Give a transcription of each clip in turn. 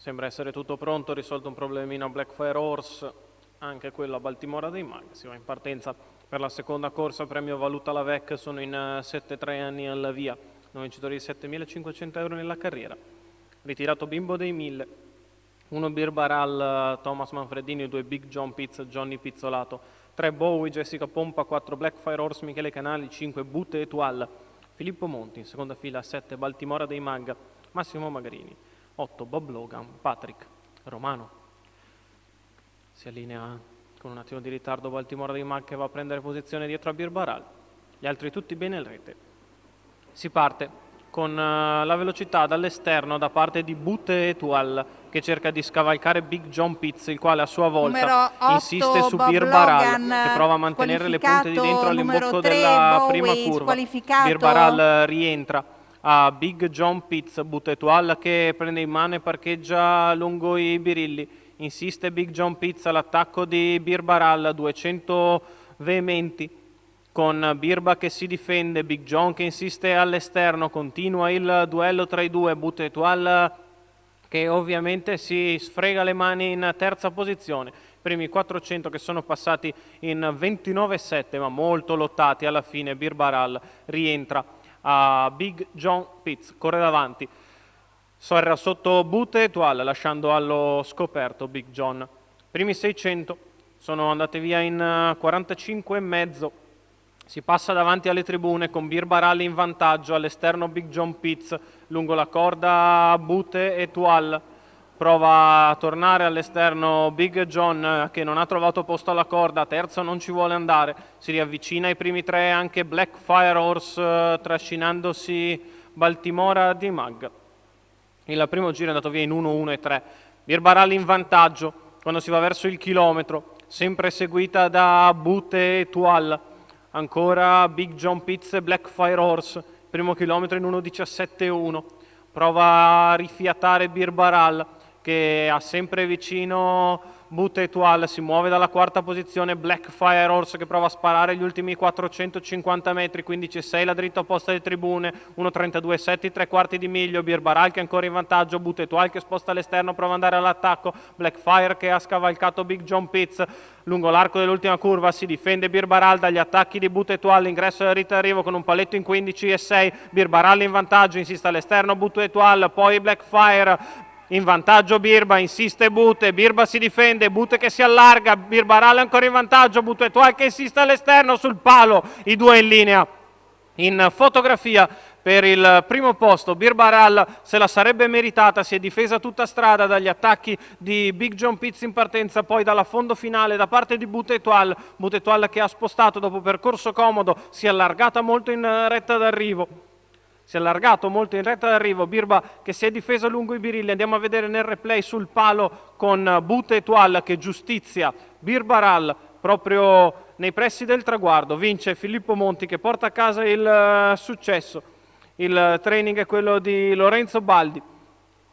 Sembra essere tutto pronto, risolto un problemino a Blackfire Horse, anche quello a Baltimora dei Mag. Si va in partenza per la seconda corsa, premio Valuta la VEC, sono in 7-3 anni alla via, un vincitore di 7.500 euro nella carriera. Ritirato Bimbo dei 1000, 1 Birbaral, Thomas Manfredini, 2 Big John Pitts, Johnny Pizzolato, 3 Bowie, Jessica Pompa, 4 Blackfire Horse, Michele Canali, 5 Butte Etoile, Filippo Monti, in seconda fila 7 Baltimora dei Mag, Massimo Magrini, 8 Bob Logan, Patrick Romano. Si allinea con un attimo di ritardo Baltimora dei Mag che va a prendere posizione dietro a Birbaral. Gli altri tutti bene in rete. Si parte con la velocità dall'esterno da parte di Butte Etoile che cerca di scavalcare Big John Pitts, il quale a sua volta 8, insiste su Bob Birbaral Logan, che prova a mantenere le punte di dentro all'imbocco numero 3, della Bowie, prima curva. squalificato. Birbaral rientra a Big John Pitts, Butte Etoile che prende in mano e parcheggia lungo i birilli. Insiste Big John Pitts all'attacco di Birbaral, 200 veementi con Birba che si difende, Big John che insiste all'esterno, continua il duello tra i due, Butte Etoile che ovviamente si sfrega le mani in terza posizione. Primi 400 che sono passati in 29,7 ma molto lottati, alla fine Birbaral rientra a Big John Pitts, corre davanti, sorra sotto Butte Etoile lasciando allo scoperto Big John. Primi 600 sono andate via in 45,5. Si passa davanti alle tribune con Birbaral in vantaggio, all'esterno Big John Pitts, lungo la corda Butte Etoile, prova a tornare all'esterno Big John che non ha trovato posto alla corda, terzo non ci vuole andare, si riavvicina ai primi 3 anche Blackfire Horse trascinandosi Baltimora di Mag. Il primo giro è andato via in 1-1-3, Birbaral in vantaggio quando si va verso il chilometro, sempre seguita da Butte Etoile. Ancora Big John Pitts e Blackfire Horse, primo chilometro in 1.17.1. Prova a rifiatare Birbaral che ha sempre vicino Butte Etoile, si muove dalla quarta posizione Blackfire Horse che prova a sparare gli ultimi 450 metri, 15,6 la dritta opposta alle tribune, 1.32,7 i 3/4 di miglio, Birbaral che è ancora in vantaggio, Butte Etoile che sposta all'esterno, prova ad andare all'attacco, Blackfire che ha scavalcato Big John Pitts, lungo l'arco dell'ultima curva si difende Birbaral dagli attacchi di Butte Etoile, ingresso e ritarrivo con un paletto in 15,6, Birbaral in vantaggio, insiste all'esterno Butte Etoile, poi Blackfire in vantaggio Birba, insiste Butte, Birba si difende, Butte che si allarga, Birbaral ancora in vantaggio, Butte Etoile che insiste all'esterno sul palo, i due in linea. In fotografia per il primo posto Birbaral se la sarebbe meritata, si è difesa tutta strada dagli attacchi di Big John Pitts in partenza, poi dalla fondo finale da parte di Butte Etoile che ha spostato dopo percorso comodo, si è allargata molto in retta d'arrivo. Si è allargato molto in retta d'arrivo, Birba che si è difesa lungo i birilli, andiamo a vedere nel replay sul palo con Butte Etoile che giustizia Birbaral proprio nei pressi del traguardo, vince Filippo Monti che porta a casa il successo, il training è quello di Lorenzo Baldi,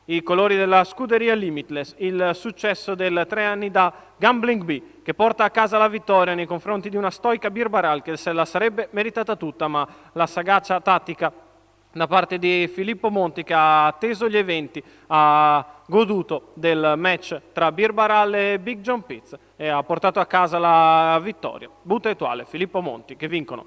i colori della scuderia Limitless, il successo del 3 anni da Gambling B che porta a casa la vittoria nei confronti di una stoica Birbaral che se la sarebbe meritata tutta, ma la sagacia tattica da parte di Filippo Monti che ha atteso gli eventi, ha goduto del match tra Birbaral e Big John Pitts e ha portato a casa la vittoria. Butte Etoile, Filippo Monti che vincono.